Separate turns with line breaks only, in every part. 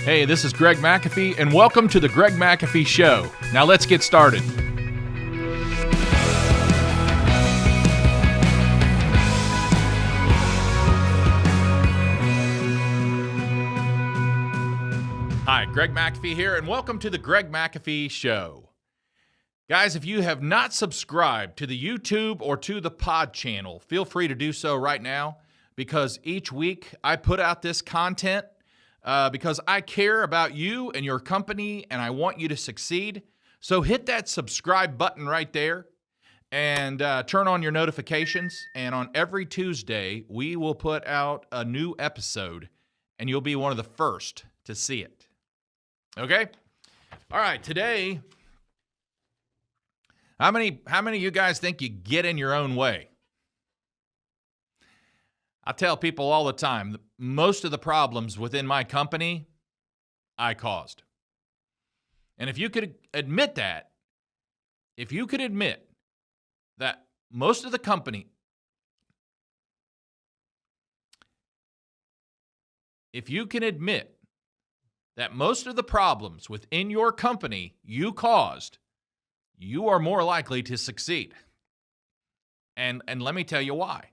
Hey, this is Greg McAfee, and welcome to the Greg McAfee Show. Now let's get started. Hi, Greg McAfee here, and welcome to the Greg McAfee Show. Guys, if you have not subscribed to the YouTube or to the pod channel, feel free to do so right now, because each week I put out this content because I care about you and your company, and I want you to succeed. So hit that subscribe button right there and turn on your notifications. And on every Tuesday, we will put out a new episode, and you'll be one of the first to see it. Okay? All right, today, how many of you guys think you get in your own way? I tell people all the time, that most of the problems within my company, I caused. And if you could admit that, most of the company, if you can admit that most of the problems within your company you caused, you are more likely to succeed. And let me tell you why.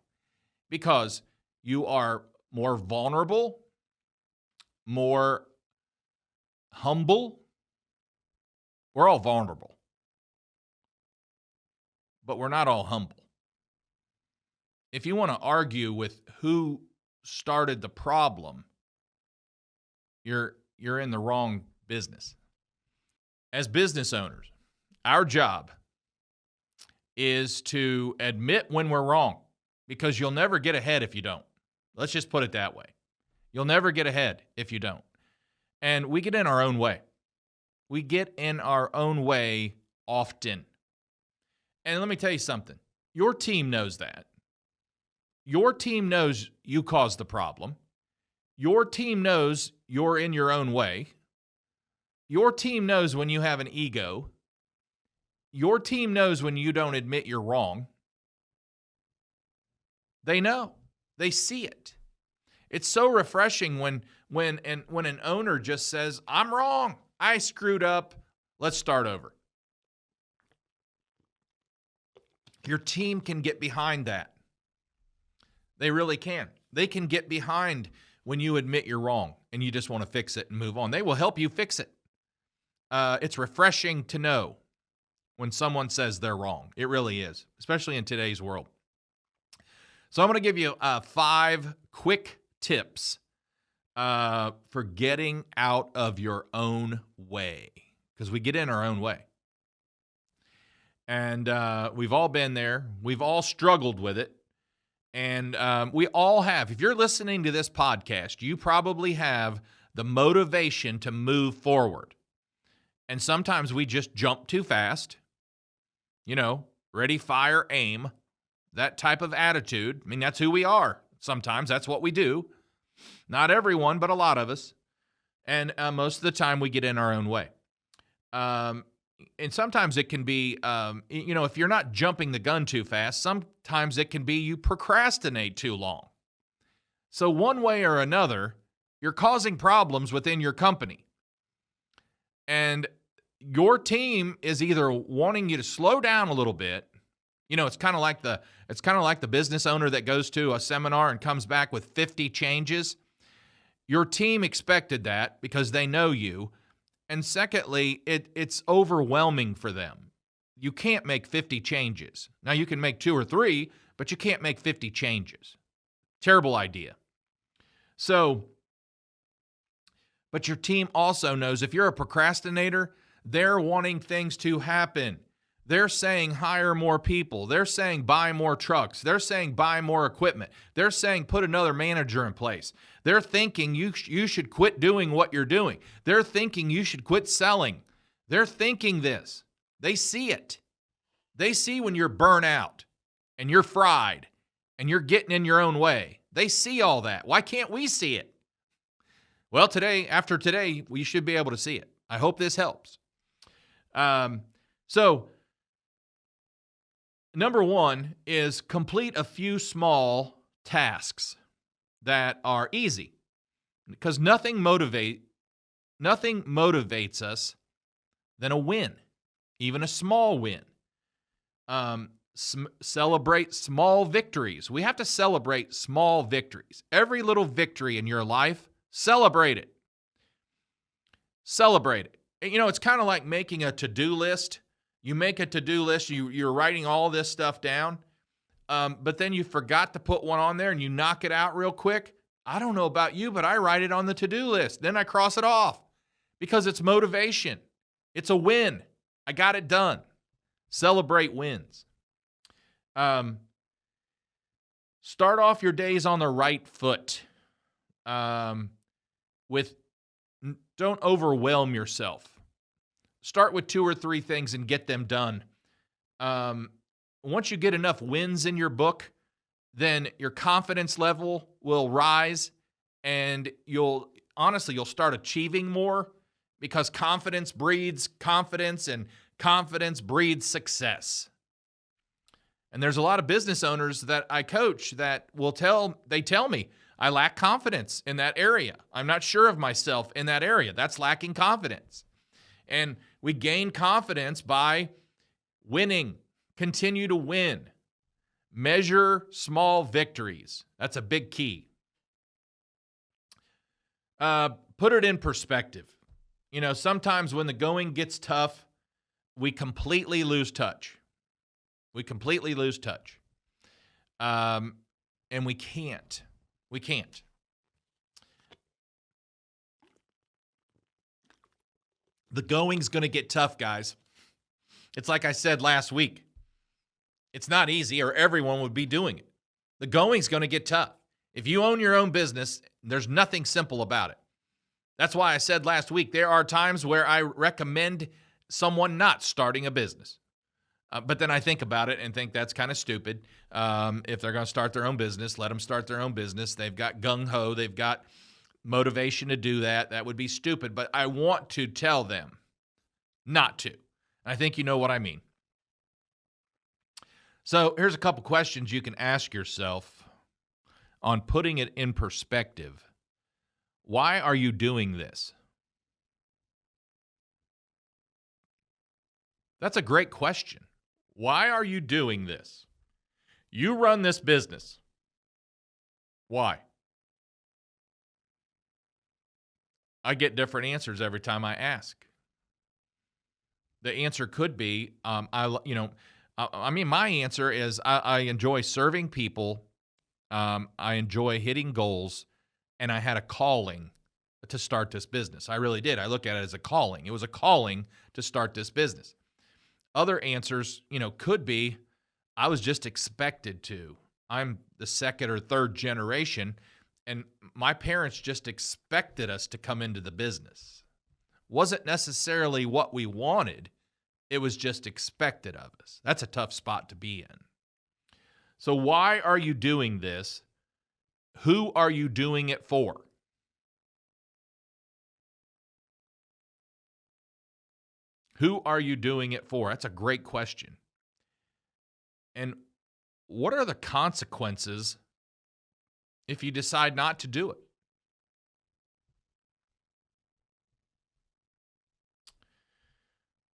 Because you are more vulnerable, more humble. We're all vulnerable, but we're not all humble. If you want to argue with who started the problem, you're in the wrong business. As business owners, our job is to admit when we're wrong, because you'll never get ahead if you don't. Let's just put it that way. You'll never get ahead if you don't. And we get in our own way. We get in our own way often. And let me tell you something. Your team knows that. Your team knows you caused the problem. Your team knows you're in your own way. Your team knows when you have an ego. Your team knows when you don't admit you're wrong. They know. They see it. It's so refreshing when an owner just says, "I'm wrong. I screwed up. Let's start over." Your team can get behind that. They really can. They can get behind when you admit you're wrong and you just want to fix it and move on. They will help you fix it. It's refreshing to know when someone says they're wrong. It really is, especially in today's world. So I'm going to give you 5 quick tips for getting out of your own way, because we get in our own way. And we've all been there. We've all struggled with it. And we all have. If you're listening to this podcast, you probably have the motivation to move forward. And sometimes we just jump too fast. Ready, fire, aim. That type of attitude. I mean, that's who we are. Sometimes that's what we do. Not everyone, but a lot of us. And most of the time we get in our own way. And sometimes it can be, if you're not jumping the gun too fast, sometimes it can be you procrastinate too long. So one way or another, you're causing problems within your company. And your team is either wanting you to slow down a little bit. It's kind of like the business owner that goes to a seminar and comes back with 50 changes. Your team expected that because they know you. And secondly, it's overwhelming for them. You can't make 50 changes. Now, you can make 2 or 3, but you can't make 50 changes. Terrible idea. But your team also knows if you're a procrastinator, they're wanting things to happen. They're saying hire more people. They're saying buy more trucks. They're saying buy more equipment. They're saying put another manager in place. They're thinking you should quit doing what you're doing. They're thinking you should quit selling. They're thinking this. They see it. They see when you're burnt out and you're fried and you're getting in your own way. They see all that. Why can't we see it? Well, after today, we should be able to see it. I hope this helps. So number 1 is complete a few small tasks that are easy, because nothing motivates Nothing motivates us than a win, even a small win. Celebrate small victories. We have to celebrate small victories. Every little victory in your life, celebrate it. Celebrate it. It's kind of like making a to-do list. You make a to-do list, you're writing all this stuff down, but then you forgot to put one on there and you knock it out real quick. I don't know about you, but I write it on the to-do list. Then I cross it off because it's motivation. It's a win. I got it done. Celebrate wins. Start off your days on the right foot. Don't overwhelm yourself. Start with 2 or 3 things and get them done. Once you get enough wins in your book, then your confidence level will rise, and you'll start achieving more, because confidence breeds confidence, and confidence breeds success. And there's a lot of business owners that I coach that they tell me, I lack confidence in that area. I'm not sure of myself in that area. That's lacking confidence. And we gain confidence by winning. Continue to win. Measure small victories. That's a big key. Put it in perspective. Sometimes when the going gets tough, we completely lose touch. And we can't. The going's going to get tough, guys. It's like I said last week. It's not easy, or everyone would be doing it. The going's going to get tough. If you own your own business, there's nothing simple about it. That's why I said last week, there are times where I recommend someone not starting a business. But then I think about it and think that's kind of stupid. If they're going to start their own business, let them start their own business. They've got gung-ho. They've got motivation to do that. That would be stupid. But I want to tell them not to. I think you know what I mean. So here's a couple questions you can ask yourself on putting it in perspective. Why are you doing this? That's a great question. Why are you doing this? You run this business. Why? I get different answers every time I ask. The answer could be, my answer is I enjoy serving people. I enjoy hitting goals, and I had a calling to start this business. I really did. I look at it as a calling. It was a calling to start this business. Other answers, could be, I was just expected to. I'm the second or third generation, and my parents just expected us to come into the business. Wasn't necessarily what we wanted. It was just expected of us. That's a tough spot to be in. So why are you doing this? Who are you doing it for? Who are you doing it for? That's a great question. And what are the consequences if you decide not to do it?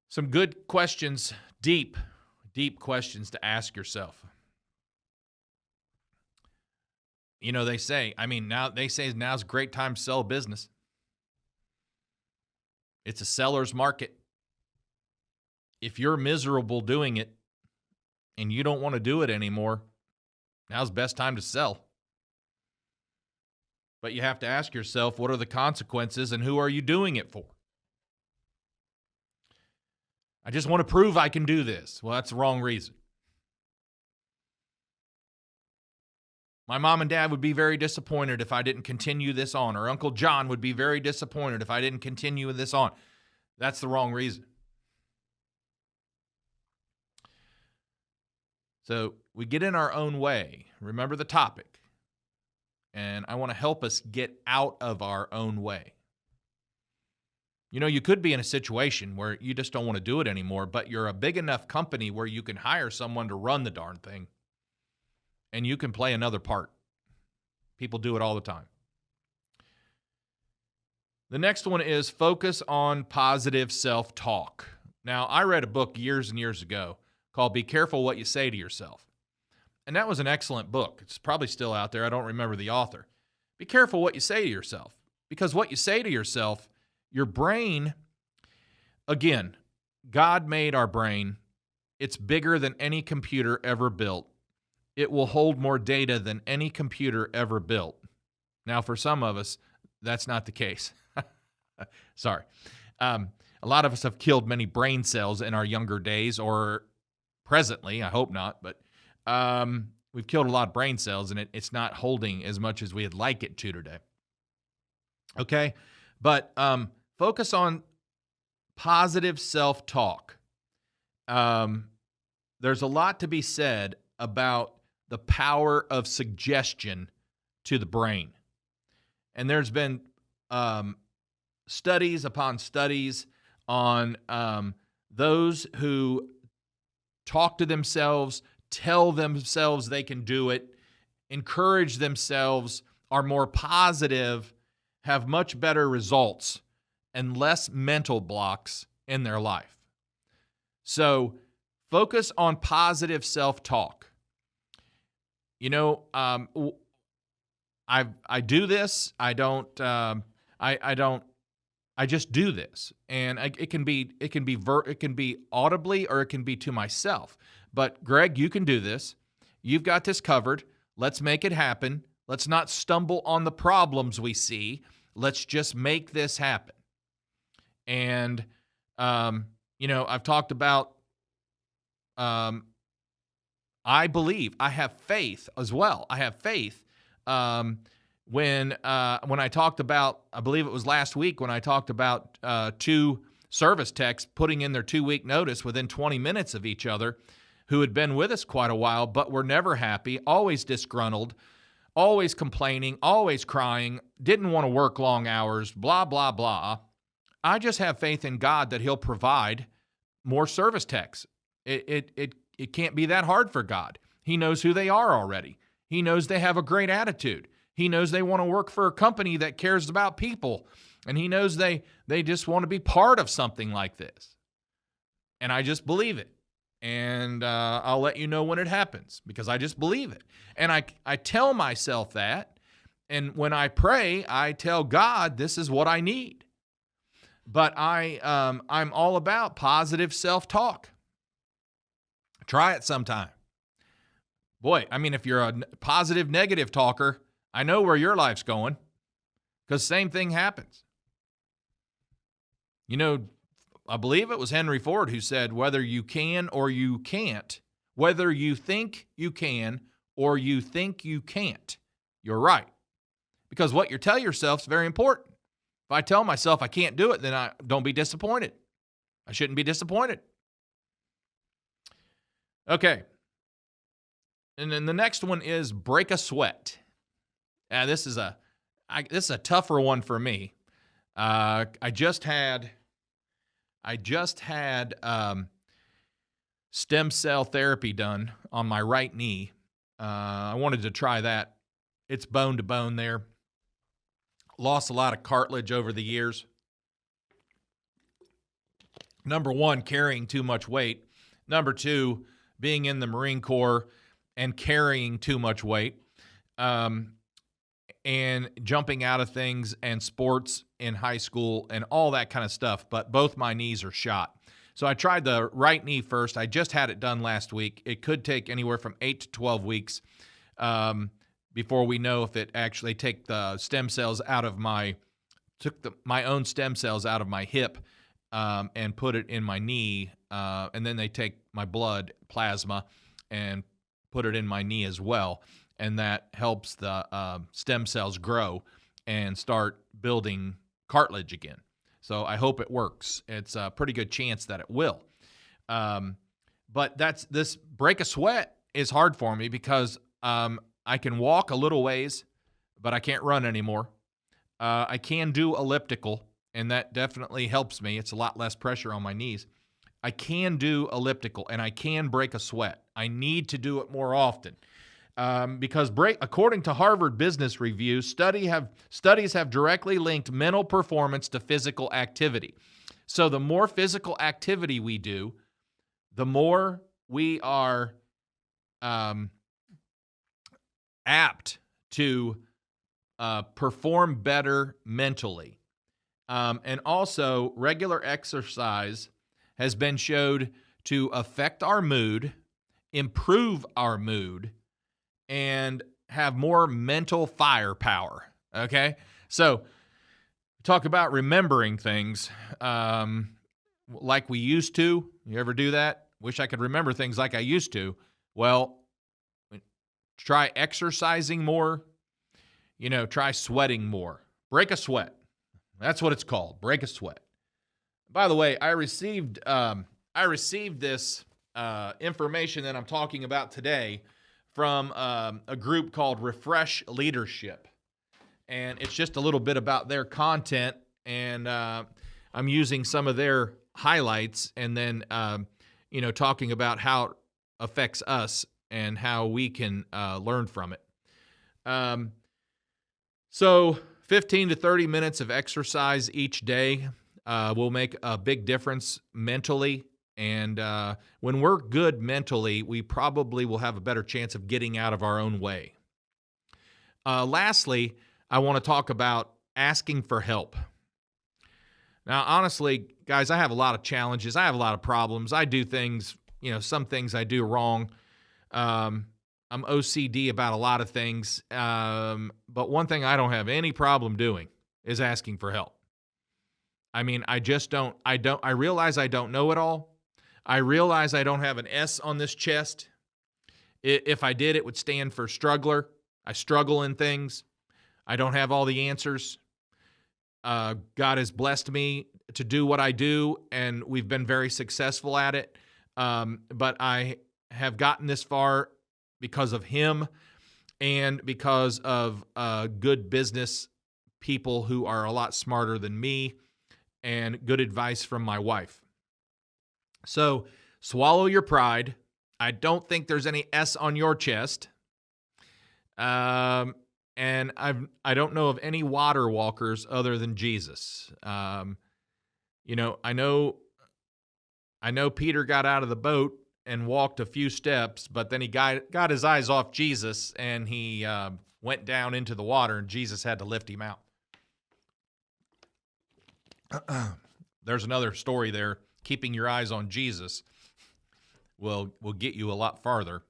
Some good questions, deep questions to ask yourself. They say now's a great time to sell a business. It's a seller's market. If you're miserable doing it and you don't want to do it anymore, now's the best time to sell. But you have to ask yourself, what are the consequences and who are you doing it for? I just want to prove I can do this. Well, that's the wrong reason. My mom and dad would be very disappointed if I didn't continue this on, or Uncle John would be very disappointed if I didn't continue this on. That's the wrong reason. So we get in our own way. Remember the topic. And I want to help us get out of our own way. You could be in a situation where you just don't want to do it anymore, but you're a big enough company where you can hire someone to run the darn thing, and you can play another part. People do it all the time. The next one is focus on positive self-talk. Now, I read a book years and years ago called Be Careful What You Say to Yourself. And that was an excellent book. It's probably still out there. I don't remember the author. Be careful what you say to yourself, because what you say to yourself, your brain, again, God made our brain. It's bigger than any computer ever built. It will hold more data than any computer ever built. Now, for some of us, that's not the case. Sorry. A lot of us have killed many brain cells in our younger days, or presently, I hope not, but we've killed a lot of brain cells, and it's not holding as much as we'd like it to today. Okay? But focus on positive self-talk. There's a lot to be said about the power of suggestion to the brain. And there's been studies upon studies on those who talk to themselves, tell themselves they can do it, encourage themselves, are more positive, have much better results, and less mental blocks in their life. So focus on positive self-talk. You know, I do this. I just do this, and it can be audibly, or it can be to myself. But Greg, you can do this. You've got this covered. Let's make it happen. Let's not stumble on the problems we see. Let's just make this happen. And I've talked about. I believe, I have faith as well. I have faith. When I talked about, I believe it was last week, when I talked about two service techs putting in their 2-week notice within 20 minutes of each other, who had been with us quite a while, but were never happy, always disgruntled, always complaining, always crying, didn't want to work long hours, blah, blah, blah. I just have faith in God that He'll provide more service techs. It can't be that hard for God. He knows who they are already. He knows they have a great attitude. He knows they want to work for a company that cares about people. And He knows they just want to be part of something like this. And I just believe it. And I'll let you know when it happens, because I just believe it. And I tell myself that. And when I pray, I tell God, this is what I need. But I'm all about positive self-talk. Try it sometime. Boy, I mean, if you're a positive, negative talker, I know where your life's going, because same thing happens. You know, I believe it was Henry Ford who said, whether you can or you can't, whether you think you can or you think you can't, you're right. Because what you tell yourself is very important. If I tell myself I can't do it, then I don't be disappointed. I shouldn't be disappointed. Okay. And then the next one is break a sweat. This is a tougher one for me. I just had stem cell therapy done on my right knee. I wanted to try that. It's bone to bone there. Lost a lot of cartilage over the years. Number one, carrying too much weight. Number two, being in the Marine Corps and carrying too much weight, and jumping out of things and sports in high school and all that kind of stuff. But both my knees are shot. So I tried the right knee first. I just had it done last week. It could take anywhere from 8 to 12 weeks before we know if it actually take the stem cells out of my own stem cells out of my hip and put it in my knee. And then they take my blood plasma and put it in my knee as well. And that helps the stem cells grow and start building cartilage again. So I hope it works. It's a pretty good chance that it will. But this break a sweat is hard for me because I can walk a little ways, but I can't run anymore. I can do elliptical, and that definitely helps me. It's a lot less pressure on my knees. I can do elliptical, and I can break a sweat. I need to do it more often. because according to Harvard Business Review, studies have directly linked mental performance to physical activity. So the more physical activity we do, the more we are apt to perform better mentally. And also, regular exercise has been showed to affect our mood, improve our mood, and have more mental firepower, okay? So, talk about remembering things like we used to. You ever do that? Wish I could remember things like I used to. Well, try exercising more. Try sweating more. Break a sweat. That's what it's called. Break a sweat. By the way, I received this information that I'm talking about today from a group called Refresh Leadership. And it's just a little bit about their content, and I'm using some of their highlights and then, talking about how it affects us and how we can learn from it. So 15 to 30 minutes of exercise each day will make a big difference mentally. And when we're good mentally, we probably will have a better chance of getting out of our own way. Lastly, I want to talk about asking for help. Now, honestly, guys, I have a lot of challenges. I have a lot of problems. I do things, some things I do wrong. I'm OCD about a lot of things. But one thing I don't have any problem doing is asking for help. I mean, I realize I don't know it all. I realize I don't have an S on this chest. If I did, it would stand for struggler. I struggle in things. I don't have all the answers. God has blessed me to do what I do, and we've been very successful at it. But I have gotten this far because of him and because of good business people who are a lot smarter than me and good advice from my wife. So swallow your pride. I don't think there's any S on your chest. And I don't know of any water walkers other than Jesus. I know Peter got out of the boat and walked a few steps, but then he got his eyes off Jesus and he went down into the water, and Jesus had to lift him out. There's another story there. Keeping your eyes on Jesus will get you a lot farther.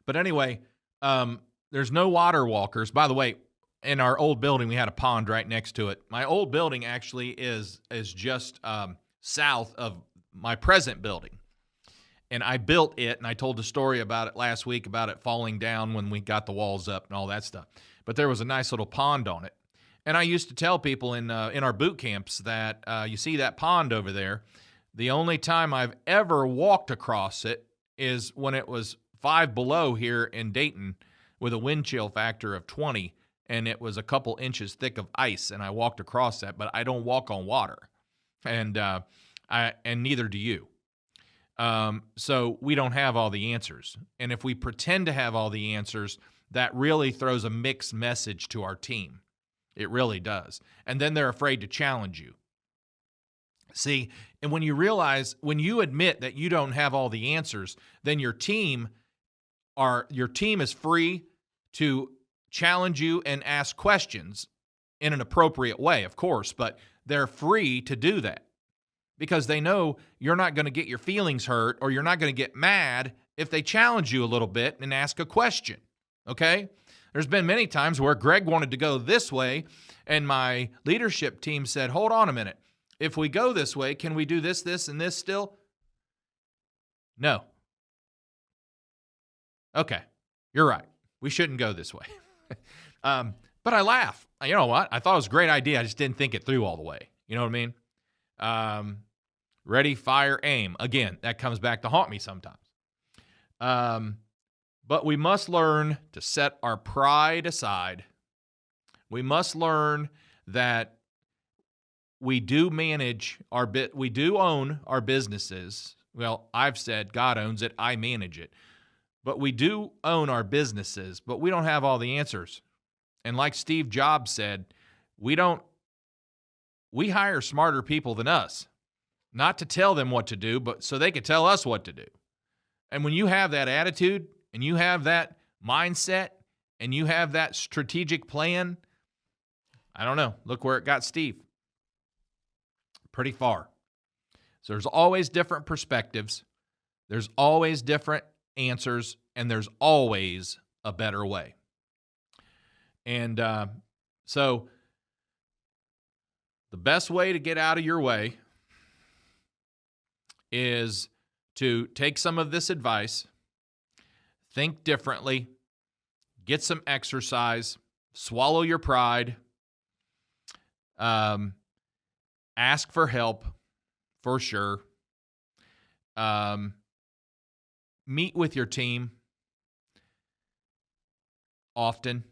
But anyway, there's no water walkers. By the way, in our old building, we had a pond right next to it. My old building actually is just south of my present building. And I built it, and I told a story about it last week, about it falling down when we got the walls up and all that stuff. But there was a nice little pond on it. And I used to tell people in our boot camps that you see that pond over there, the only time I've ever walked across it is when it was 5 below here in Dayton with a wind chill factor of 20, and it was a couple inches thick of ice, and I walked across that, but I don't walk on water, and neither do you. So we don't have all the answers. And if we pretend to have all the answers, that really throws a mixed message to our team. It really does. And then they're afraid to challenge you. See, and when you admit that you don't have all the answers, then your team is free to challenge you and ask questions in an appropriate way, of course, but they're free to do that because they know you're not going to get your feelings hurt or you're not going to get mad if they challenge you a little bit and ask a question, okay? There's been many times where Greg wanted to go this way, and my leadership team said, hold on a minute. If we go this way, can we do this, this, and this still? No. Okay, you're right. We shouldn't go this way. But I laugh. You know what? I thought it was a great idea. I just didn't think it through all the way. You know what I mean? Ready, fire, aim. Again, that comes back to haunt me sometimes. But we must learn to set our pride aside. We must learn that we do own our businesses. Well, I've said God owns it, I manage it. but we do own our businesses, but we don't have all the answers. And like Steve Jobs said, we hire smarter people than us, not to tell them what to do, but so they could tell us what to do. And when you have that attitude and you have that mindset and you have that strategic plan, I don't know, look where it got Steve. Pretty far. So there's always different perspectives. There's always different answers, and there's always a better way. And so the best way to get out of your way is to take some of this advice, think differently, get some exercise, swallow your pride, ask for help for sure. Meet with your team often.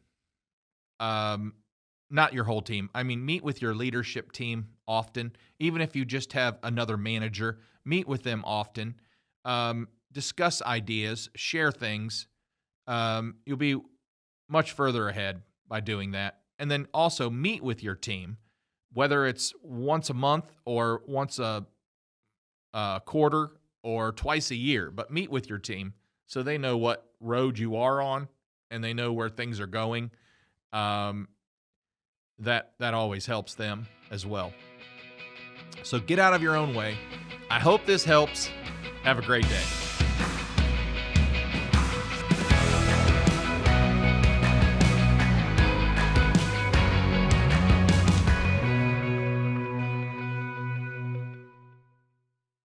Not your whole team. I mean, meet with your leadership team often. Even if you just have another manager, meet with them often. Discuss ideas, share things. You'll be much further ahead by doing that. And then also meet with your team, whether it's once a month or once a quarter or twice a year, but meet with your team so they know what road you are on and they know where things are going. That always helps them as well. So get out of your own way. I hope this helps. Have a great day.